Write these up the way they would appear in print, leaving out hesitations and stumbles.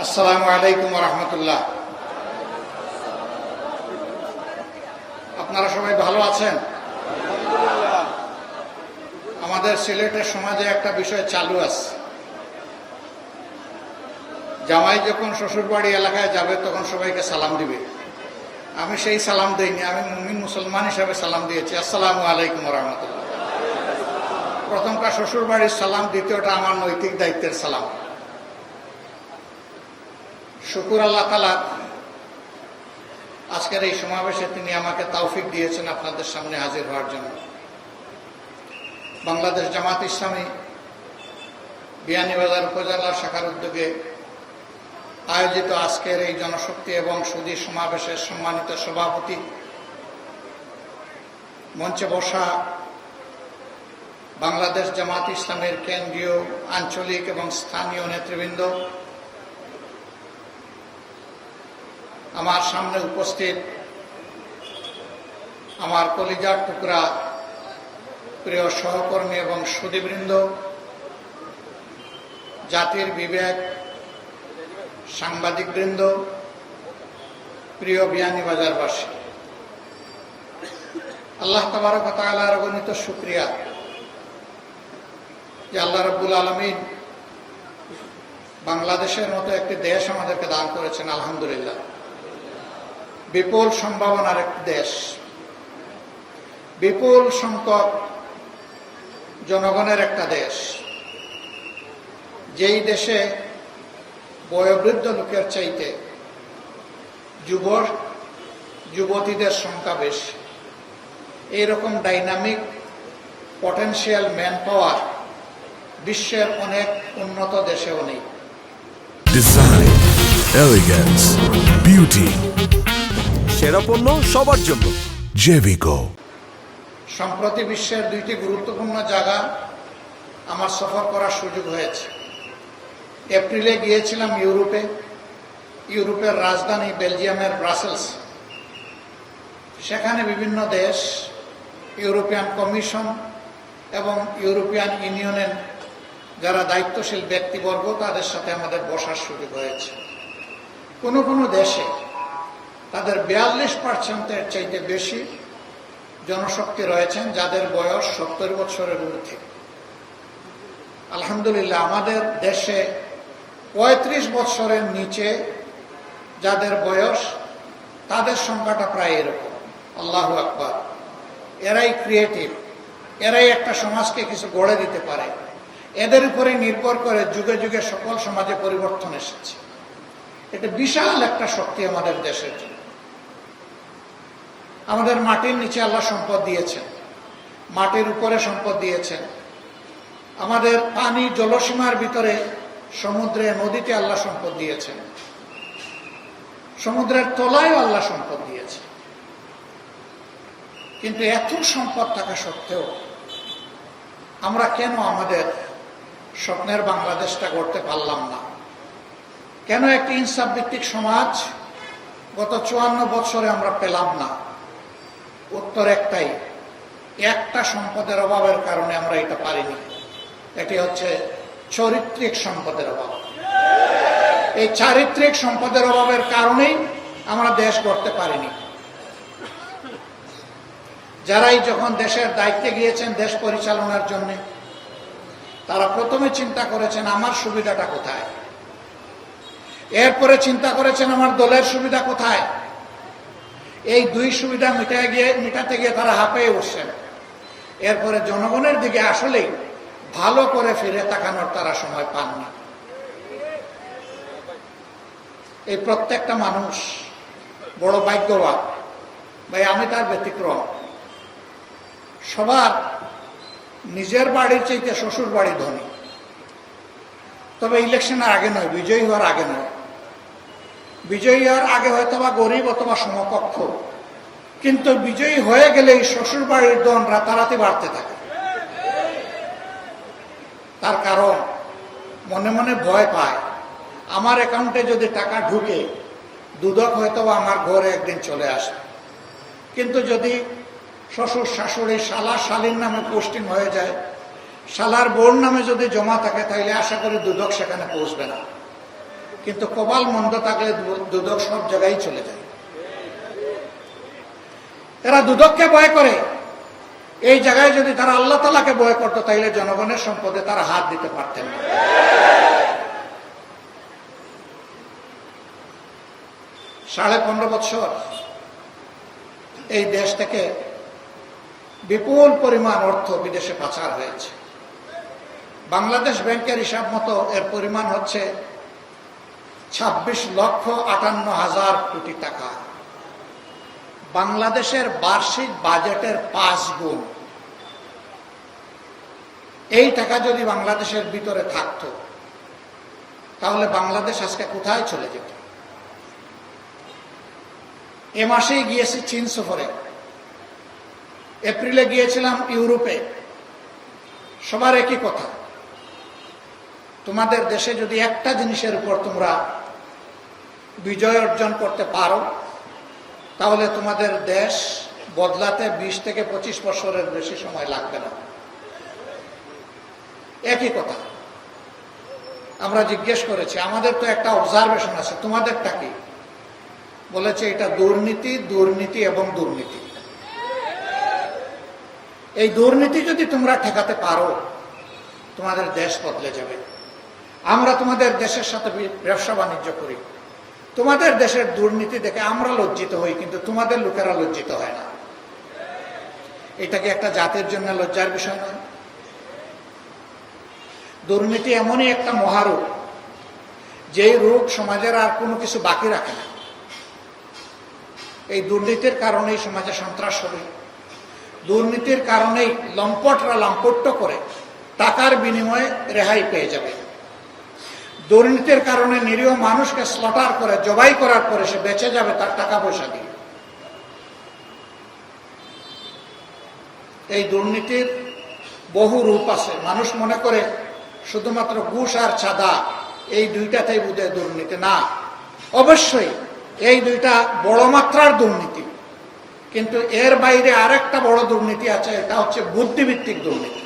আসসালামু আলাইকুম ওয়া রাহমাতুল্লাহ। আপনারা সবাই ভালো আছেন? আমাদের সিলেটের সমাজে একটা বিষয় চালু আছে, জামাই যখন শ্বশুরবাড়ি এলাকায় যাবে তখন সবাইকে সালাম দিবে। আমি সেই সালাম দিইনি, আমি মুমিন মুসলমান হিসাবে সালাম দিয়েছি, আসসালামু আলাইকুম ওয়া রাহমাতুল্লাহ। প্রথমটা শ্বশুরবাড়ির সালাম, দ্বিতীয়টা আমার নৈতিক দায়িত্বের সালাম। শুকুর আল্লাহ তাআলা, আজকের এই সমাবেশে তিনি আমাকে তৌফিক দিয়েছেন আপনাদের সামনে হাজির হওয়ার জন্য। বাংলাদেশ জামাত ইসলামী বিয়ানীবাজার উপজেলা শাখার উদ্যোগে আয়োজিত আজকের এই জনশক্তি এবং সুধী সমাবেশের সম্মানিত সভাপতি, মঞ্চে বসা বাংলাদেশ জামাত ইসলামের কেন্দ্রীয়, আঞ্চলিক এবং স্থানীয় নেতৃবৃন্দ, আমার সামনে উপস্থিত আমার কলিজার টুকরা প্রিয় সহকর্মী এবং সুধীবৃন্দ, জাতির বিবেক, সাংবাদিকবৃন্দ, প্রিয় বিয়ানীবাজারবাসী, আল্লাহ তাবারক ওয়া তাআলার অগণিত শুকরিয়া যে আল্লাহ রাব্বুল আলামিন বাংলাদেশের মতো একটি দেশ আমাদেরকে দান করেছেন। আলহামদুলিল্লাহ, বিপুল সম্ভাবনার একটি দেশ, বিপুল সংখ্যক জনগণের একটা দেশ, যেই দেশে বয়োবৃদ্ধ লোকের চাইতে যুবতীদের সংখ্যা বেশি। এইরকম ডাইনামিক পটেনশিয়াল ম্যান পাওয়ার বিশ্বের অনেক উন্নত দেশেও নেই। ডিজাইন, এলিগেন্স, বিউটি, সেরা পণ্য সবার জন্য জেভিকো। সম্প্রতি বিশ্বের দুইটি গুরুত্বপূর্ণ জায়গা আমার সফর করার সুযোগ হয়েছে। এপ্রিলে গিয়েছিলাম ইউরোপের রাজধানী বেলজিয়ামের ব্রাসেলস। সেখানে বিভিন্ন দেশ, ইউরোপিয়ান কমিশন এবং ইউরোপিয়ান ইউনিয়নের যারা দায়িত্বশীল ব্যক্তিবর্গ, তাদের সাথে আমাদের বসার সুযোগ হয়েছে। কোনো কোনো দেশে তাদের 42%-এর চাইতে বেশি জনশক্তি রয়েছেন যাদের বয়স 70 বছরের ঊর্ধ্বে। আলহামদুলিল্লাহ, আমাদের দেশে 35 বছরের নিচে যাদের বয়স, তাদের সংখ্যাটা প্রায় এরকম। আল্লাহু আকবার। এরাই ক্রিয়েটিভ, এরাই একটা সমাজকে কিছু গড়ে দিতে পারে। এদের উপরে নির্ভর করে যুগে যুগে সকল সমাজে পরিবর্তন এসেছে। এটা বিশাল একটা শক্তি আমাদের দেশের জন্য। আমাদের মাটির নিচে আল্লাহ সম্পদ দিয়েছেন, মাটির উপরে সম্পদ দিয়েছেন। আমাদের পানি জলসীমার ভিতরে সমুদ্রে, নদীতে আল্লাহ সম্পদ দিয়েছেন। সমুদ্রের তলায়ও আল্লাহ সম্পদ দিয়েছে। কিন্তু এত সম্পদ থাকা সত্ত্বেও আমরা কেন আমাদের স্বপ্নের বাংলাদেশটা গড়তে পারলাম না? কেন একটি ইনসাফ ভিত্তিক সমাজ গত 54 বছরে আমরা পেলাম না? উত্তর একটাই, একটা সম্পদের অভাবের কারণে আমরা এটা পারিনি। এটি হচ্ছে চারিত্রিক সম্পদের অভাব। এই চারিত্রিক সম্পদের অভাবের কারণেই আমরা দেশ গড়তে পারিনি। যারাই যখন দেশের দায়িত্বে গিয়েছেন দেশ পরিচালনার জন্য, তারা প্রথমে চিন্তা করেছেন আমার সুবিধাটা কোথায়, এরপরে চিন্তা করেছেন আমার দলের সুবিধা কোথায়। এই দুই সুবিধা মিটাতে গিয়ে তারা হাঁপিয়ে উঠছেন। এরপরে জনগণের দিকে আসলেই ভালো করে ফিরে তাকানোর তারা সময় পান না। এই প্রত্যেকটা মানুষ বড় ভাগ্যবান ভাই, আমি তার ব্যতিক্রম। সবার নিজের বাড়ির চাইতে শ্বশুর বাড়ি ধনী। তবে ইলেকশনের আগে নয়, বিজয়ী হওয়ার আগে নয়। বিজয়ী হওয়ার আগে হয়তো বা গরিব অথবা সমকক্ষ, কিন্তু বিজয়ী হয়ে গেলেই শ্বশুর বাড়ির ধন রাতারাতি বাড়তে থাকে। তার কারণ মনে মনে ভয় পায়, আমার অ্যাকাউন্টে যদি টাকা ঢুকে দুদক হয়তো বা আমার ঘরে একদিন চলে আসে। কিন্তু যদি শ্বশুর শাশুড়ি, শালা শালীর নামে পোস্টিং হয়ে যায়, শালার বোন নামে যদি জমা থাকে, তাহলে আশা করি দুদক সেখানে পৌঁছবে না। কিন্তু কপাল মন্দ থাকলে দুদক সব জায়গায় চলে যায়। এরা দুদককে ভয় করে। এই জায়গায় যদি তারা আল্লাহ তাআলাকে ভয় করতো তাহলে জনগণের সম্পদে তারা হাত দিতে পারতেন না। 15.5 বছর এই দেশ থেকে বিপুল পরিমাণ অর্থ বিদেশে পাচার হয়েছে। বাংলাদেশ ব্যাংকের হিসাব মতো এর পরিমাণ হচ্ছে 26,58,000 কোটি টাকা। বাংলাদেশের বার্ষিক বাজেটের 5 গুণ। এই টাকা যদি বাংলাদেশের ভিতরে থাকতো তাহলে বাংলাদেশ আজকে কোথায় চলে যেত? এ মাসেই গিয়েছি চীন সফরে, এপ্রিলে গিয়েছিলাম ইউরোপে। সবার একই কথা, তোমাদের দেশে যদি একটা জিনিসের উপর তোমরা বিজয় অর্জন করতে পারো তাহলে তোমাদের দেশ বদলাতে 20 থেকে 25 বছরের বেশি সময় লাগবে না। একই কথা। আমরা জিজ্ঞেস করেছি, আমাদের তো একটা অবজারভেশন আছে, তোমাদেরটা কি? বলেছে এটা দুর্নীতি, দুর্নীতি এবং দুর্নীতি। এই দুর্নীতি যদি তোমরা ঠেকাতে পারো তোমাদের দেশ বদলে যাবে। আমরা তোমাদের দেশের সাথে ব্যবসা বাণিজ্য করি, তোমাদের দেশের দুর্নীতি দেখে আমরা লজ্জিত হই, কিন্তু তোমাদের লোকেরা লজ্জিত হয় না। এটা কি একটা জাতির জন্য লজ্জার বিষয় নয়? দুর্নীতি এমনই একটা মহারোগ, যেই রোগ সমাজের আর কোনো কিছু বাকি রাখে না। এই দুর্নীতির কারণেই সমাজে সন্ত্রাস হবে, দুর্নীতির কারণেই লম্পটরা লম্পট্য করে টাকার বিনিময়ে রেহাই পেয়ে যাবে। দুর্নীতির কারণে নিরীহ মানুষকে স্লটার করে জবাই করার পরে সে বেঁচে যাবে তার টাকা পয়সা দিয়ে। এই দুর্নীতির বহু রূপ আছে। মানুষ মনে করে শুধুমাত্র ঘুষ আর চাঁদা এই দুইটাতেই বোধহয় দুর্নীতি। না, অবশ্যই এই দুইটা বড় মাত্রার দুর্নীতি, কিন্তু এর বাইরে আরেকটা বড় দুর্নীতি আছে, এটা হচ্ছে বুদ্ধিভিত্তিক দুর্নীতি।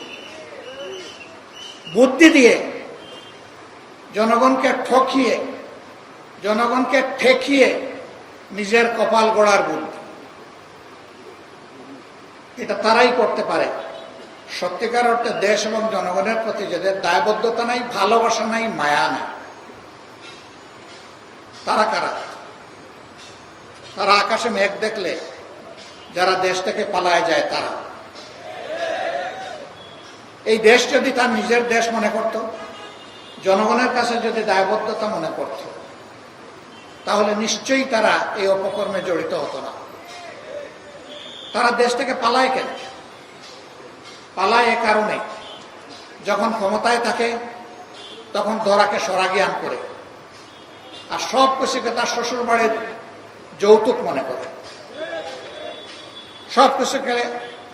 বুদ্ধি দিয়ে জনগণকে ঠকিয়ে, জনগণকে ঠেকিয়ে নিজের কপাল গড়ার বুদ্ধি। এটা তারাই করতে পারে সত্যিকার অর্থে দেশ এবং জনগণের প্রতি যাদের দায়বদ্ধতা নাই, ভালোবাসা নাই, মায়া নাই। তারা কারা? তারা আকাশে মেঘ দেখলে যারা দেশ থেকে পালায় যায় তারা। এই দেশ যদি তার নিজের দেশ মনে করত, জনগণের কাছে যদি দায়বদ্ধতা মনে করত, তাহলে নিশ্চয়ই তারা এই অপকর্মে জড়িত হতো না। তারা দেশ থেকে পালায় কেন? পালায় এ কারণে, যখন ক্ষমতায় থাকে তখন ধরাকে সরাগিয়ান করে আর সব কিছুকে তার শ্বশুর বাড়ির যৌতুক মনে করে, সব কিছুকে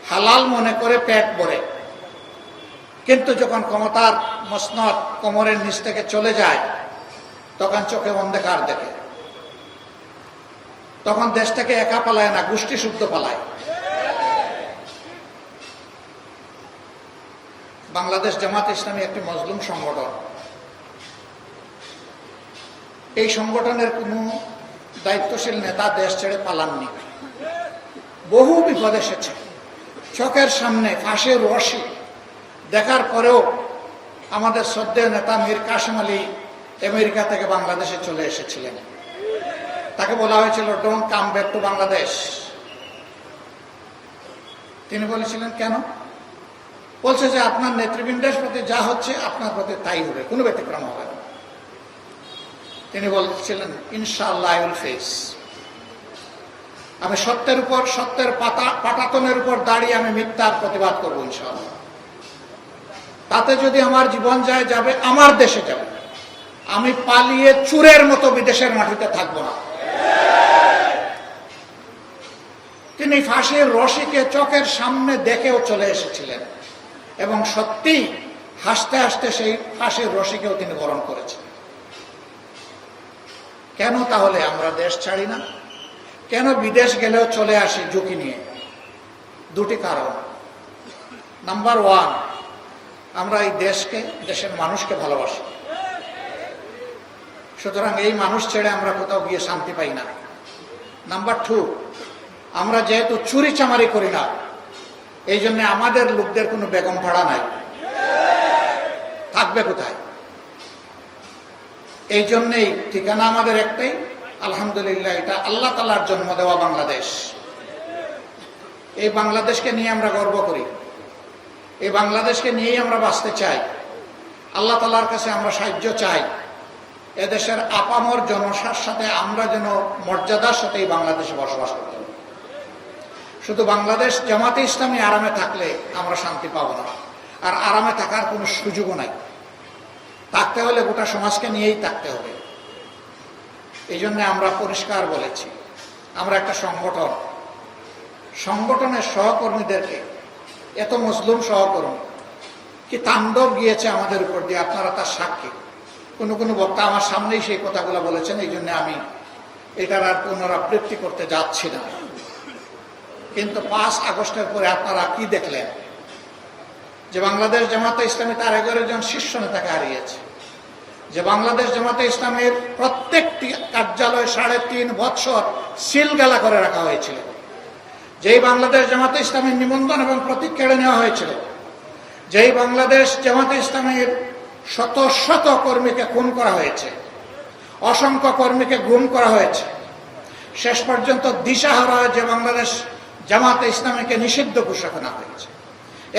হালাল মনে করে পেট ভরে। কিন্তু যখন ক্ষমতার মসনদ কোমরের নিচ থেকে চলে যায় তখন চোখে অন্ধকার দেখে। তখন দেশ থেকে একা পালায় না, গোষ্ঠী শুদ্ধ পালায়। বাংলাদেশ জামাত ইসলামী একটি মজলুম সংগঠন। এই সংগঠনের কোনো দায়িত্বশীল নেতা দেশ ছেড়ে পালাননি। বহু বিপদ এসেছে, চোখের সামনে ফাঁসির রশি দেখার পরেও আমাদের শ্রদ্ধেয় নেতা মীর কাসেম আলী আমেরিকা থেকে বাংলাদেশে চলে এসেছিলেন। তাকে বলা হয়েছিল don't come back to Bangladesh. তিনি বলেছিলেন কেন? বলছে যে আপনার নেতৃবৃন্দের প্রতি যা হচ্ছে আপনার প্রতি তাই হবে, কোনো ব্যতিক্রম হবে না। তিনি বলছিলেন ইনশাআল্লাহ আই উইল ফেস। আমি সত্যের উপর, সত্যের পাটাতনের উপর দাঁড়িয়ে আমি মিথ্যার প্রতিবাদ করবো ইনশাআল্লাহ। তাতে যদি আমার জীবন যায়, যাবে আমার দেশে যাবে। আমি পালিয়ে চুরের মতো বিদেশের মাটিতে থাকবো না। তিনি ফাঁসির রশিকে চোখের সামনে দেখেও চলে এসেছিলেন এবং সত্যি হাসতে হাসতে সেই ফাঁসির রশিকেও তিনি বরণ করেছেন। কেন তাহলে আমরা দেশ ছাড়ি না? কেন বিদেশ গেলেও চলে আসি ঝুঁকি নিয়ে? দুটি কারণ। নাম্বার ওয়ান, আমরা এই দেশকে, দেশের মানুষকে ভালোবাসি। সুতরাং এই মানুষ ছেড়ে আমরা কোথাও গিয়ে শান্তি পাই না। নাম্বার 2, আমরা যেহেতু চুরি চামারি করি না, এই জন্য আমাদের লোকদের কোনো বেগম ভাড়া নাই, থাকবে কোথায়? এই জন্যেই ঠিকানা আমাদের একটাই, আলহামদুলিল্লাহ, এটা আল্লাহ তাআলার জন্ম দেওয়া বাংলাদেশ। এই বাংলাদেশকে নিয়ে আমরা গর্ব করি, এই বাংলাদেশকে নিয়েই আমরা বাঁচতে চাই। আল্লাহ তাআলার কাছে আমরা সাহায্য চাই, এদেশের আপামর জনসার সাথে আমরা যেন মর্যাদার সাথে এই বাংলাদেশে বসবাস করতে পারি। শুধু বাংলাদেশ জামাতে ইসলামী আরামে থাকলে আমরা শান্তি পাবো না, আর আরামে থাকার কোনো সুযোগও নাই। থাকতে হলে গোটা সমাজকে নিয়েই থাকতে হবে। এই জন্য আমরা পরিষ্কার বলেছি, আমরা একটা সংগঠনের সহকর্মীদেরকে, এত মজলুম সহকর্মী কি তাণ্ডব গিয়েছে আমাদের উপর দিয়ে, আপনারা তার সাক্ষী। কোনো বক্তা আমার সামনেই সেই কথাগুলো বলেছেন, এই জন্য আমি এটার আর পুনরাবৃত্তি করতে যাচ্ছি না। কিন্তু 5 আগস্টের পরে আপনারা কি দেখলেন? যে বাংলাদেশ জামাতে ইসলামী তার 11 জন শীর্ষ নেতাকে হারিয়েছে, যে বাংলাদেশ জামাতে ইসলামের প্রত্যেকটি কার্যালয় 3.5 বছর সিলগালা করে রাখা হয়েছিল, যেই বাংলাদেশ জামাতে ইসলামের নিবন্ধন এবং প্রতীক কেড়ে নেওয়া হয়েছিল, যেই বাংলাদেশ জামাতে ইসলামের শত শত কর্মীকে খুন করা হয়েছে, অসংখ্য কর্মীকে গুম করা হয়েছে, শেষ পর্যন্ত দিশাহারা যে বাংলাদেশ জামাতে ইসলামীকে নিষিদ্ধ ঘোষণা হয়েছে,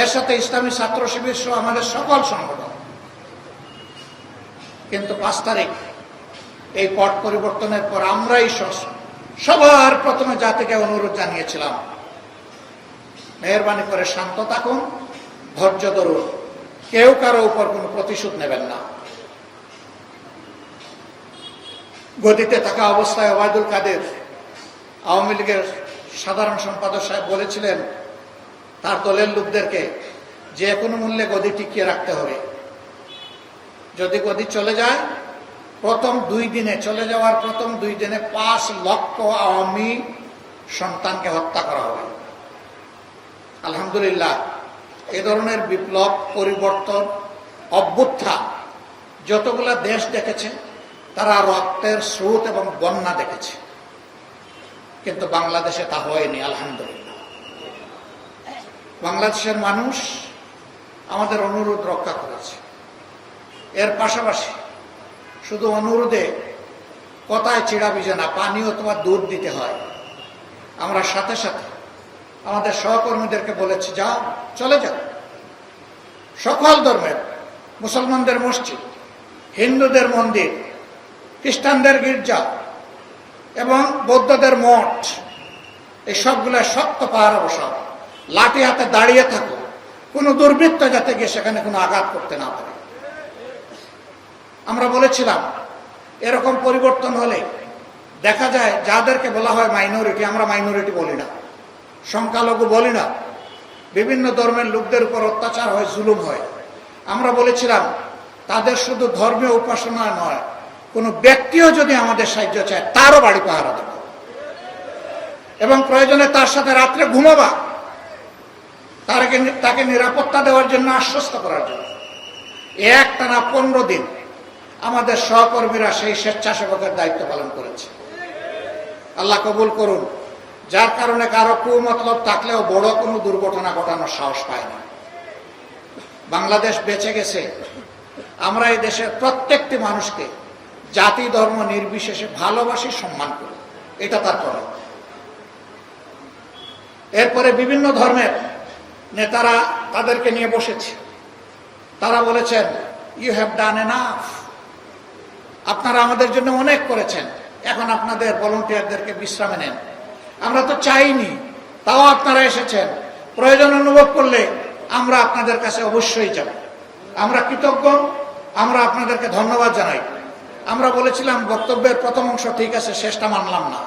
এর সাথে ইসলামী ছাত্র শিবির সহ আমাদের সকল সংগঠন। কিন্তু 5 তারিখ এই পট পরিবর্তনের পর আমরাই সবার প্রথমে জাতিকে অনুরোধ জানিয়েছিলাম, মেহেরবানি করে শান্ত থাকুন, ধৈর্য ধরুন, কেউ কারো উপর কোনো প্রতিশোধ নেবেন না। গদিতে থাকা অবস্থায় ওবায়দুল কাদের আওয়ামী লীগের সাধারণ সম্পাদক সাহেব বলেছিলেন তার দলের লোকদেরকে যে কোনো মূল্যে গদি টিকিয়ে রাখতে হবে। যদি গদি চলে যায়, চলে যাওয়ার প্রথম 2 দিনে 5 লক্ষ আওয়ামী সন্তানকে হত্যা করা হবে। আলহামদুলিল্লাহ, এ ধরনের বিপ্লব, পরিবর্তন, অভ্যুত্থান যতগুলা দেশ দেখেছে তারা রক্তের স্রোত এবং বন্যা দেখেছে, কিন্তু বাংলাদেশে তা হয়নি। আলহামদুলিল্লাহ, বাংলাদেশের মানুষ আমাদের অনুরোধ রক্ষা করেছে। এর পাশাপাশি শুধু অনুরোধে কথায় চিড়া ভিজে না, পানি অথবা দুধ দিতে হয়। আমরা সাথে সাথে আমাদের সহকর্মীদেরকে বলেছি, যাও, চলে যাও, সকল ধর্মের, মুসলমানদের মসজিদ, হিন্দুদের মন্দির, খ্রিস্টানদের গির্জা এবং বৌদ্ধদের মঠ, এই সবগুলো শক্ত পাহারা বসাও, লাঠি হাতে দাঁড়িয়ে থাকো, কোনো দুর্বৃত্ত যাতে গিয়ে সেখানে কোনো আঘাত করতে না পারে। আমরা বলেছিলাম এরকম পরিবর্তন হলে দেখা যায় যাদেরকে বলা হয় মাইনরিটি, আমরা মাইনরিটি বলি না, সংখ্যালঘু বলি না, বিভিন্ন ধর্মের লোকদের উপর অত্যাচার হয়, জুলুম হয়। আমরা বলেছিলাম তাদের শুধু ধর্মীয় উপাসনা নয়, কোনো ব্যক্তিও যদি আমাদের সাহায্য চায় তারও বাড়ি পাহারা দেব, এবং প্রয়োজনে তার সাথে রাত্রে ঘুমাবা, তাকে নিরাপত্তা দেওয়ার জন্য, আশ্বস্ত করার জন্য। একটানা 15 দিন আমাদের সহকর্মীরা সেই স্বেচ্ছাসেবকের দায়িত্ব পালন করেছে। আল্লাহ কবুল করুন, যার কারণে কারো কুমতলব থাকলেও বড় কোনো দুর্ঘটনা ঘটানোর সাহস পায় না। বাংলাদেশ বেঁচে গেছে। আমরা এই দেশের প্রত্যেকটি মানুষকে জাতি ধর্ম নির্বিশেষে ভালোবাসি, সম্মান করি, এটা তার করা। এরপরে বিভিন্ন ধর্মের নেতারা তাদেরকে নিয়ে বসেছে, তারা বলেছেন ইউ হ্যাভ ডান এনাফ, আপনারা আমাদের জন্য অনেক করেছেন, এখন আপনাদের ভলান্টিয়ারদেরকে বিশ্রামে নেন। আমরা তো চাইনি, তাও আপনারা এসেছেন, প্রয়োজন অনুভব করলে আমরা আপনাদের কাছে অবশ্যই যাব। আমরা কৃতজ্ঞ, আমরা আপনাদেরকে ধন্যবাদ জানাই। আমরা বলেছিলাম বক্তব্যের প্রথম অংশ ঠিক আছে, শেষটা মানলাম না,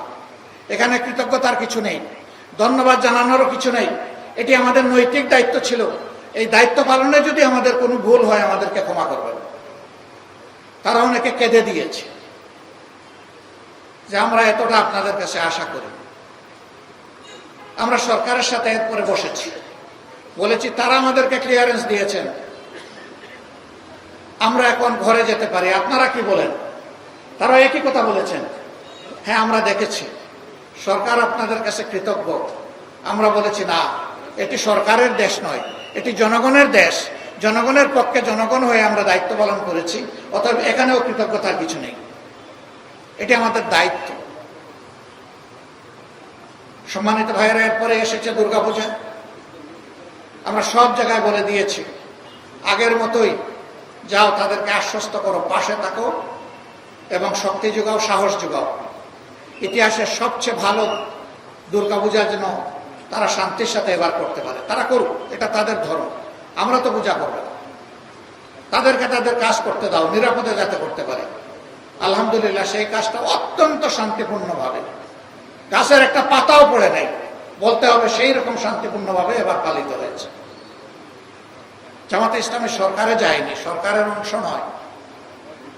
এখানে কৃতজ্ঞতার কিছু নেই, ধন্যবাদ জানানোরও কিছু নেই, এটি আমাদের নৈতিক দায়িত্ব ছিল। এই দায়িত্ব পালনে যদি আমাদের কোনো ভুল হয় আমাদেরকে ক্ষমা করবেন। তারা অনেকে কেঁদে দিয়েছে যে আমরা এতটা আপনাদের কাছে আশা করি। আমরা সরকারের সাথে এরপরে বসেছি, বলেছি তারা আমাদেরকে ক্লিয়ারেন্স দিয়েছেন, আমরা এখন ঘরে যেতে পারি, আপনারা কি বলেন? তারা একই কথা বলেছেন, হ্যাঁ আমরা দেখেছি, সরকার আপনাদের কাছে কৃতজ্ঞ। আমরা বলেছি না, এটি সরকারের দেশ নয়, এটি জনগণের দেশ। জনগণের পক্ষে জনগণ হয়ে আমরা দায়িত্ব পালন করেছি, অতএব এখানেও কৃতজ্ঞতার কিছু নেই, এটি আমাদের দায়িত্ব। সম্মানিত ভাইয়েরা, এরপরে এসেছে দুর্গাপূজা। আমরা সব জায়গায় বলে দিয়েছি, আগের মতোই যাও, তাদেরকে আশ্বস্ত করো, পাশে থাকো এবং শক্তি যোগাও, সাহস যোগাও। ইতিহাসের সবচেয়ে ভালো দুর্গাপূজার জন্য তারা শান্তির সাথে এবার করতে পারে, তারা করুক, এটা তাদের ধর্ম। আমরা তো পূজা করবো, তাদেরকে তাদের কাজ করতে দাও, নিরাপদে যাতে করতে পারে। আলহামদুলিল্লাহ, সেই কাজটা অত্যন্ত শান্তিপূর্ণভাবে, গাছের একটা পাতাও পড়ে নাই বলতে হবে, সেই রকম শান্তিপূর্ণভাবে এবার পালিত হয়েছে। জামাতে ইসলামী সরকারে যায়নি, সরকারের অংশ নয়,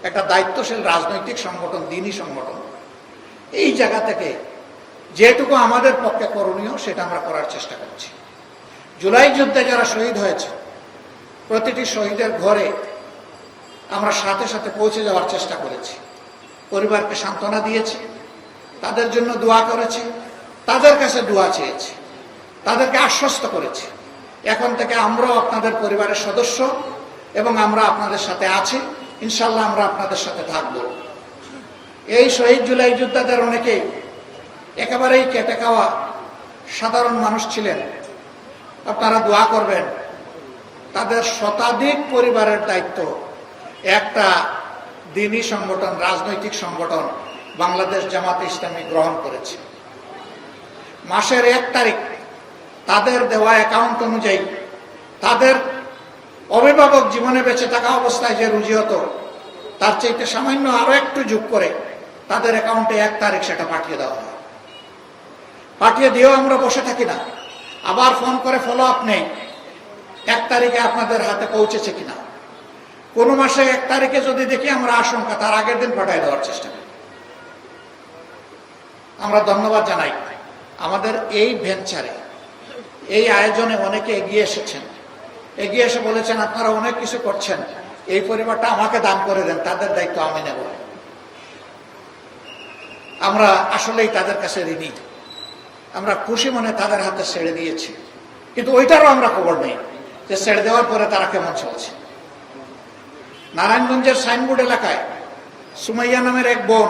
একটা দায়িত্বশীল রাজনৈতিক সংগঠন, দ্বীনি সংগঠন। এই জায়গা থেকে যেটুকু আমাদের পক্ষে করণীয় সেটা আমরা করার চেষ্টা করছি। জুলাই যুদ্ধে যারা শহীদ হয়েছে, প্রতিটি শহীদের ঘরে আমরা সাথে সাথে পৌঁছে যাওয়ার চেষ্টা করেছি, পরিবারকে সান্ত্বনা দিয়েছি, তাদের জন্য দোয়া করেছি, তাদের কাছে দোয়া চেয়েছি, তাদেরকে আশ্বস্ত করেছি, এখন থেকে আমরাও আপনাদের পরিবারের সদস্য এবং আমরা আপনাদের সাথে আছি, ইনশাল্লাহ আমরা আপনাদের সাথে থাকব। এই শহীদ জুলাই যোদ্ধাদের অনেকেই একেবারেই কেটে খাওয়া সাধারণ মানুষ ছিলেন। আপনারা দোয়া করবেন, তাদের শতাধিক পরিবারের দায়িত্ব একটা দ্বীনি সংগঠন, রাজনৈতিক সংগঠন বাংলাদেশ জামাতে ইসলামী গ্রহণ করেছে। মাসের 1 তারিখ তাদের দেওয়া অ্যাকাউন্ট অনুযায়ী তাদের অভিভাবক জীবনে বেঁচে থাকা অবস্থায় যে রুজি হতো, তার চাইতে সামান্য আরো একটু যোগ করে তাদের অ্যাকাউন্টে 1 তারিখ সেটা পাঠিয়ে দেওয়া হয়। পাঠিয়ে দিয়েও আমরা বসে থাকি না, আবার ফোন করে ফলো আপ নেই 1 তারিখে আপনাদের হাতে পৌঁছেছে কিনা। কোন মাসে 1 তারিখে যদি দেখি আমরা আশঙ্কা, তার আগের দিন পাঠিয়ে দেওয়ার চেষ্টা করি। আমরা ধন্যবাদ জানাই আমাদের এই ভেঞ্চারে, এই আয়োজনে অনেকে এগিয়ে এসেছেন, এগিয়ে এসে বলেছেন আপনারা অনেক কিছু করছেন, এই পরিবারটা আমাকে দান করে দেন, তাদের দায়িত্ব আমি নেব। আমরা আসলেই তাদের কাছে ঋণী, আমরা খুশি মনে তাদের হাতে ছেড়ে দিয়েছি, কিন্তু ওইটারও আমরা খবর নেই যে ছেড়ে দেওয়ার পরে তারা কেমন চলছে। নারায়ণগঞ্জের সাইনবোর্ড এলাকায় সুমাইয়া নামের এক বোন,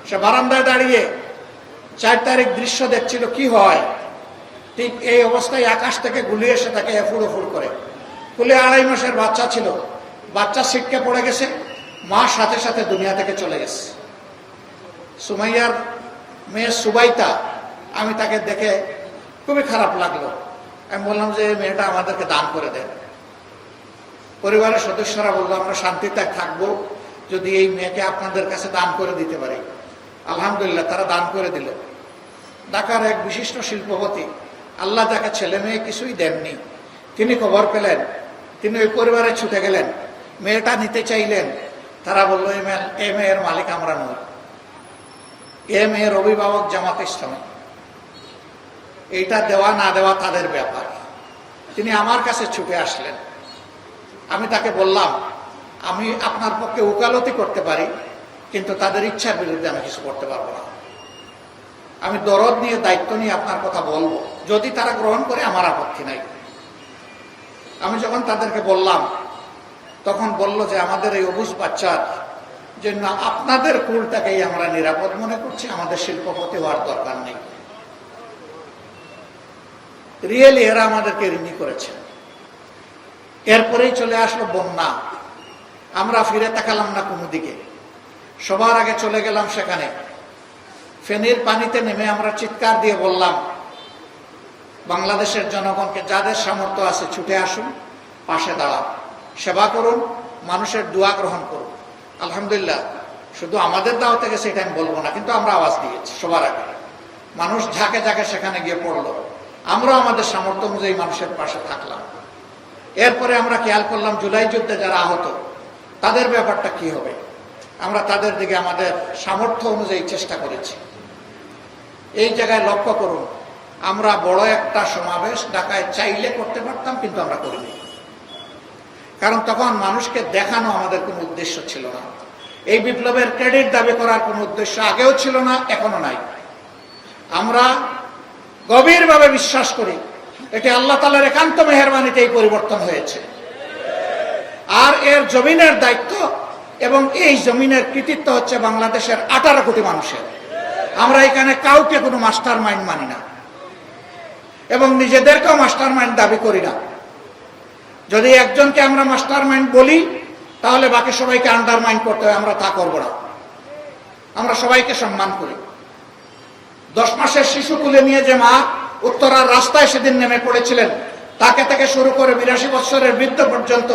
সে বারান্দায় দাঁড়িয়ে 4 তারিখ দৃশ্য দেখছিল কি হয়। ঠিক এই অবস্থায় আকাশ থেকে গুলি এসে তাকে এফুড় করে, কুলে 2.5 মাসের বাচ্চা ছিল, বাচ্চা ছিটকে পড়ে গেছে, মা সাথে সাথে দুনিয়া থেকে চলে গেছে। সুমাইয়ার মেয়ে সুবাইতা, আমি তাকে দেখে খুবই খারাপ লাগলো। আমি বললাম যে এই মেয়েটা আমাদেরকে দান করে দেন। পরিবারের সদস্যরা বললো আমরা শান্তিতে থাকবো যদি এই মেয়েকে আপনাদের কাছে দান করে দিতে পারি। আলহামদুলিল্লাহ, তারা দান করে দিল। ঢাকার এক বিশিষ্ট শিল্পপতি, আল্লাহ যাকে ছেলে মেয়ে কিছুই দেননি, তিনি খবর পেলেন, তিনি ওই পরিবারে ছুটে গেলেন, মেয়েটা নিতে চাইলেন। তারা বললো এই মেয়ের মালিক আমরা নই, এ মেয়ের অভিভাবক জামাতে ইসলামী, এইটা দেওয়া না দেওয়া তাদের ব্যাপার। তিনি আমার কাছে ছুটে আসলেন। আমি তাকে বললাম আমি আপনার পক্ষে উকালতি করতে পারি, কিন্তু তাদের ইচ্ছার বিরুদ্ধে আমি কিছু করতে পারবো না। আমি দরদ নিয়ে, দায়িত্ব নিয়ে আপনার কথা বলবো, যদি তারা গ্রহণ করে আমার আপত্তি নাই। আমি যখন তাদেরকে বললাম, তখন বলল যে আমাদের এই অবুঝ বাচ্চার জন্য আপনাদের কুলটাকেই আমরা নিরাপদ মনে করছি, আমাদের শিল্পপতি হওয়ার দরকার নেই। রিয়েলি এরা আমাদেরকে ঋণী করেছে। এরপরেই চলে আসলো বন্যা, আমরা ফিরে তাকালাম না কোনো দিকে, সবার আগে চলে গেলাম সেখানে। ফেনীর পানিতে নেমে আমরা চিৎকার দিয়ে বললাম বাংলাদেশের জনগণকে, যাদের সামর্থ্য আছে ছুটে আসুন, পাশে দাঁড়ান, সেবা করুন, মানুষের দোয়া গ্রহণ করুন। আলহামদুলিল্লাহ, শুধু আমাদের দাওয়াতে গেছে এটা আমি বলবো না, কিন্তু আমরা আওয়াজ দিয়েছি সবার আগে। মানুষ ঝাঁকে ঝাঁকে সেখানে গিয়ে পড়লো, আমরা আমাদের সামর্থ্য অনুযায়ী মানুষের পাশে থাকলাম। এরপরে আমরা খেয়াল করলাম জুলাই যুদ্ধে যারা আহত, তাদের ব্যাপারটা কি হবে। আমরা তাদের দিকে আমাদের সামর্থ্য অনুযায়ী চেষ্টা করেছি। এই জায়গায় লক্ষ্য করুন, আমরা বড় একটা সমাবেশ ঢাকায় চাইলে করতে পারতাম, কিন্তু আমরা করিনি। কারণ তখন মানুষকে দেখানো আমাদের কোনো উদ্দেশ্য ছিল না। এই বিপ্লবের ক্রেডিট দাবি করার কোনো উদ্দেশ্য আগেও ছিল না, এখনো নাই। আমরা গভীরভাবে বিশ্বাস করি এটি আল্লাহ তাআলার একান্ত মেহেরবানিতে এই পরিবর্তন হয়েছে। আর এর জমিনের দায়িত্ব এবং এই জমিনের কৃতিত্ব হচ্ছে বাংলাদেশের 18 কোটি মানুষের। আমরা এখানে কাউকে কোনো মাস্টার মাইন্ড মানি না এবং নিজেদেরকেও মাস্টার মাইন্ড দাবি করি না। যদি একজনকে আমরা মাস্টার মাইন্ড বলি তাহলে বাকি সবাইকে আন্ডারমাইন্ড করতে হয়, আমরা তা করব না। আমরা সবাইকে সম্মান করি। 10 মাসের শিশু কুলে নিয়ে যে মা উত্তরার রাস্তায় সেদিন নেমে পড়েছিলেন, তাকে থেকে শুরু করে 82 বছরের বৃদ্ধ পর্যন্ত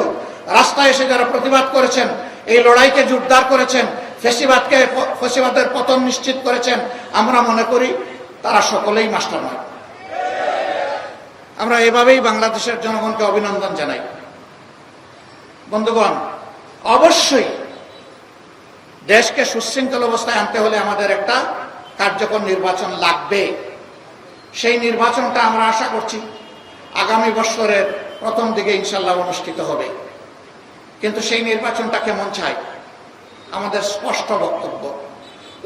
রাস্তায় এসে যারা প্রতিবাদ করেছেন, এই লড়াইকে জোরদার করেছেন, ফ্যাসিবাদের পতন নিশ্চিত করেছেন, আমরা মনে করি তারা সকলেই মাস্টার মাইন্ড। আমরা এভাবেই বাংলাদেশের জনগণকে অভিনন্দন জানাই। বন্ধুগণ, অবশ্যই দেশকে সুশৃঙ্খল অবস্থায় আনতে হলে আমাদের একটা কার্যকর নির্বাচন লাগবে। সেই নির্বাচনটা আমরা আশা করছি আগামী বছরের প্রথম দিকে ইনশাল্লাহ অনুষ্ঠিত হবে। কিন্তু সেই নির্বাচনটা কেমন চাই? আমাদের স্পষ্ট বক্তব্য,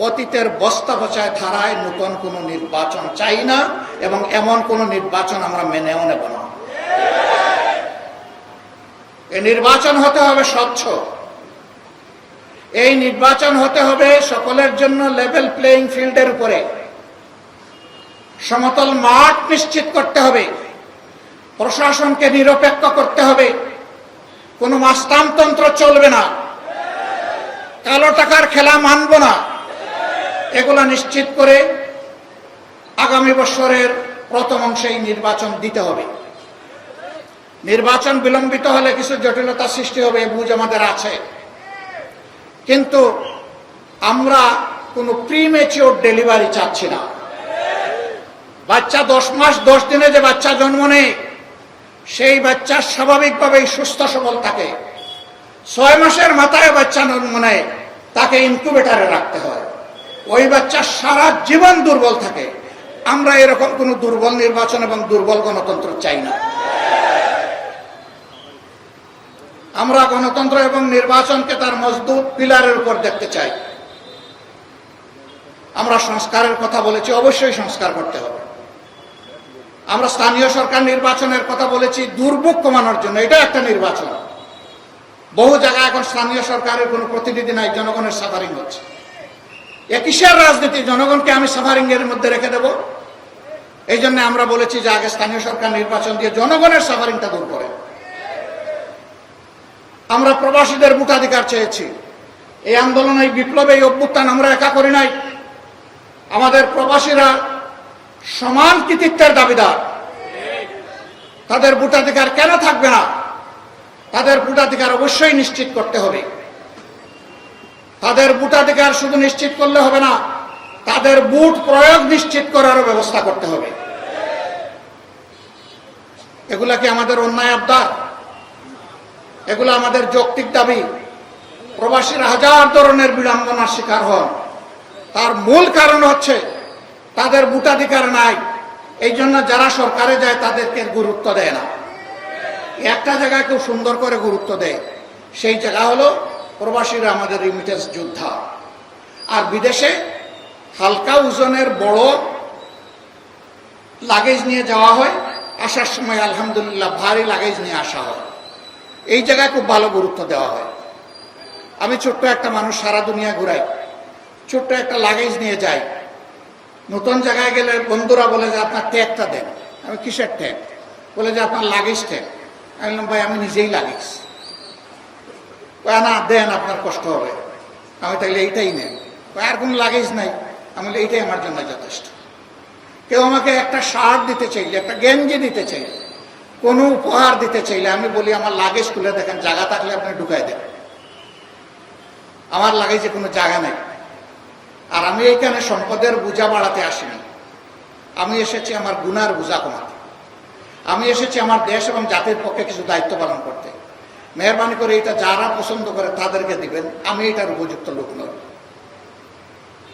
অতীতের বস্তা পচায় ধারায় নতুন কোনো নির্বাচন চাই না এবং এমন কোনো নির্বাচন আমরা মেনেও নেব না। এই নির্বাচন হতে হবে স্বচ্ছ, এই নির্বাচন হতে হবে সকলের জন্য লেভেল প্লেইং ফিল্ডের উপরে, সমতল মাঠ নিশ্চিত করতে হবে, প্রশাসনকে নিরপেক্ষ করতে হবে, কোনো মাস্তানতন্ত্র চলবে না, কালো টাকার খেলা মানব না। এগুলো নিশ্চিত করে আগামী বছরের প্রথম অংশে নির্বাচন দিতে হবে। নির্বাচন বিলম্বিত হলে কিছু জটিলতা সৃষ্টি হবে, বুঝ আমাদের আছে, কিন্তু আমরা কোনো প্রিমেচিওর ডেলিভারি চাচ্ছি না। বাচ্চা 10 মাস 10 দিনে যে বাচ্চা জন্ম নেয়, সেই বাচ্চা স্বাভাবিকভাবেই সুস্থ সবল থাকে। 6 মাসের মাথায় বাচ্চা জন্ম নেয়, তাকে ইনকিউবেটরে রাখতে হয়, ওই বাচ্চা সারা জীবন দুর্বল থাকে। আমরা এরকম কোন দুর্বল নির্বাচন এবং দুর্বল গণতন্ত্র চাই না। আমরা গণতন্ত্র এবং নির্বাচনকে তার মজবুত পিলারের উপর দেখতে চাই। আমরা সংস্কারের কথা বলেছি, অবশ্যই সংস্কার করতে হবে। আমরা স্থানীয় সরকার নির্বাচনের কথা বলেছি দুর্ভোগ কমানোর জন্য, এটা একটা নির্বাচন। বহু জায়গায় এখন স্থানীয় সরকারের কোনো প্রতিনিধি নাই, জনগণের সাফারিং হচ্ছে। কিসের রাজনীতি? জনগণকে আমি সাফারিং এর মধ্যে রেখে দেব? এই জন্য আমরা বলেছি যে আগে স্থানীয় সরকার নির্বাচন দিয়ে জনগণের সাফারিংটা দূর করে। আমরা প্রবাসীদের ভোটাধিকার চেয়েছি। এই আন্দোলন, এই বিপ্লব, এই অভ্যুত্থান আমরা একা করি নাই। আমাদের প্রবাসীরা সমান কৃতিত্বের দাবিদার। তাদের ভোটাধিকার কেন থাকবে না? তাদের ভোটাধিকার অবশ্যই নিশ্চিত করতে হবে। তাদের ভোটাধিকার শুধু নিশ্চিত করলে হবে না, তাদের ভোট প্রয়োগ নিশ্চিত করারও ব্যবস্থা করতে হবে। এগুলা কি আমাদের অন্যায় আবদার? এগুলো আমাদের যৌক্তিক দাবি। প্রবাসীরা হাজার ধরনের বিড়ম্বনার শিকার হন, তার মূল কারণ হচ্ছে তাদের ভোটাধিকার নাই। এই জন্য যারা সরকারে যায় তাদেরকে গুরুত্ব দেয় না। একটা জায়গায় খুব সুন্দর করে গুরুত্ব দেয়, সেই জায়গা হলো প্রবাসীরা আমাদের রিমিটেন্স যোদ্ধা। আর বিদেশে হালকা ওজনের বড় লাগেজ নিয়ে যাওয়া হয়, আসার সময় আলহামদুলিল্লাহ ভারী লাগেজ নিয়ে আসা হয়। এই জায়গায় খুব ভালো গুরুত্ব দেওয়া হয়। আমি ছোট্ট একটা মানুষ, সারা দুনিয়া ঘুরাই, ছোট্ট একটা লাগেজ নিয়ে যাই। নতুন জায়গায় গেলে বন্ধুরা বলে যে আপনার ট্যাগটা দেন। আমি কিসের ট্যাগ? বলে যে আপনার লাগেজ ট্যাগ। আমি বললাম ভাই আমি নিজেই লাগেজ। না দেন, আপনার কষ্ট হবে। আমি তাইলে এইটাই নেন। আর কোনো লাগেজ নাই। আমি বলি এইটাই আমার জন্য যথেষ্ট। কেউ আমাকে একটা শার্ট দিতে চাইলে, একটা গেঞ্জি দিতে চাইলে, কোনো উপহার দিতে চাইলে আমি বলি আমার লাগেজ খুলে দেখেন, জায়গা থাকলে আপনি ঢুকাই দেন। আমার লাগেজে কোনো জায়গা নেই। আর আমি এইখানে সম্পদের বোঝা বাড়াতে আসিনি। আমি এসেছি আমার গুনার বোঝা কমাতে। আমি এসেছি আমার দেশ এবং জাতির পক্ষে কিছু দায়িত্ব পালন করতে। মেহরবানি করে এটা যারা পছন্দ করে তাদেরকে দিবেন, আমি এটার উপযুক্ত লোক নই।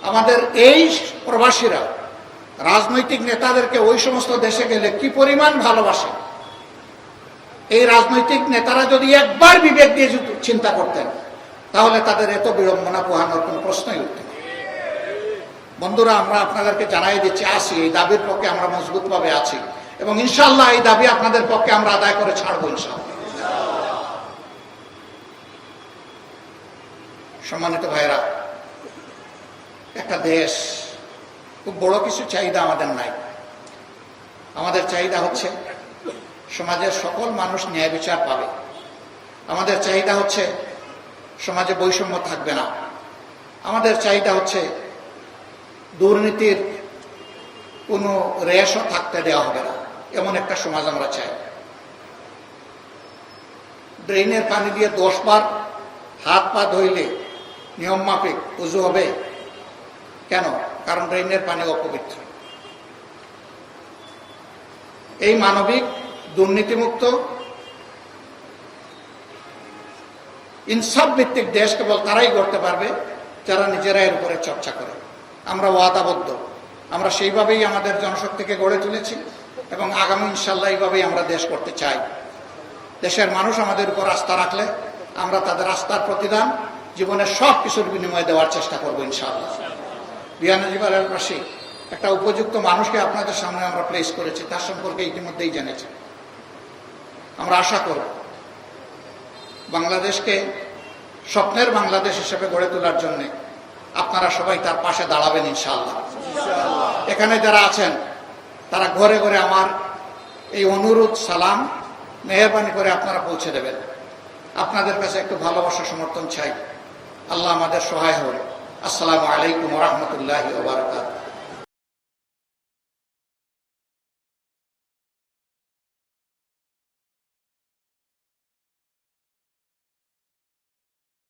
আমাদের এই প্রবাসীরা রাজনৈতিক নেতাদেরকে ওই সমস্ত দেশে গেলে কি পরিমাণ ভালোবাসে। এই রাজনৈতিক নেতারা যদি একবার বিবেক দিয়ে চিন্তা করতেন, তাহলে তাদের এত বিড়ম্বনা পোহানোর কোনো প্রশ্নই উঠত না। বন্ধুরা, আমরা আপনাদেরকে জানাই দিচ্ছি, আছি এই দাবির পক্ষে আমরা মজবুতভাবে আছি এবং ইনশাআল্লাহ এই দাবি আপনাদের পক্ষে আমরা আদায় করে ছাড়বো ইনশাআল্লাহ। সম্মানিত ভাইরা, একটা দেশ, খুব বড় কিছু চাহিদা আমাদের নাই। আমাদের চাহিদা হচ্ছে সমাজের সকল মানুষ ন্যায় বিচার পাবে। আমাদের চাহিদা হচ্ছে সমাজে বৈষম্য থাকবে না। আমাদের চাহিদা হচ্ছে দুর্নীতির কোনো রেশও থাকতে দেওয়া হবে না, এমন একটা সমাজ আমরা চাই। ড্রেনের পানি দিয়ে 10 বার হাত পা ধুইলে নিয়ম মাফিক উজু হবে কেন? কারণ ড্রেনের পানি অপবিত্র। এই মানবিক দুর্নীতিমুক্ত ইনসাফ ভিত্তিক দেশ কেবল তারাই গড়তে পারবে যারা নিজেরা এর উপরে চর্চা করে। আমরা ওয়াদাবদ্ধ, আমরা সেইভাবেই আমাদের জনশক্তিকে গড়ে তুলেছি এবং আগামী ইনশাল্লাহ এইভাবেই আমরা দেশ করতে চাই। দেশের মানুষ আমাদের উপর আস্থা রাখলে আমরা তাদের আস্থার প্রতিদান জীবনের সব কিছুর বিনিময়ে দেওয়ার চেষ্টা করবো ইনশাআল্লাহ। বিয়ানীবাজারের পাশে একটা উপযুক্ত মানুষকে আপনাদের সামনে আমরা প্লেস করেছি, তার সম্পর্কে ইতিমধ্যেই জেনেছি। আমরা আশা করব বাংলাদেশকে স্বপ্নের বাংলাদেশ হিসেবে গড়ে তোলার জন্য আপনারা সবাই তার পাশে দাঁড়াবেন ইনশাআল্লাহ। এখানে যারা আছেন তারা ঘরে ঘরে আমার এই অনুরোধ সালাম মেহরবানি করে আপনারা পৌঁছে দেবেন। আপনাদের কাছে একটু ভালোবাসা সমর্থন চাই। আল্লাহ আমাদের সহায় হন। আসসালামু আলাইকুম ওয়া রাহমাতুল্লাহি ওয়া বারাকাতুহু।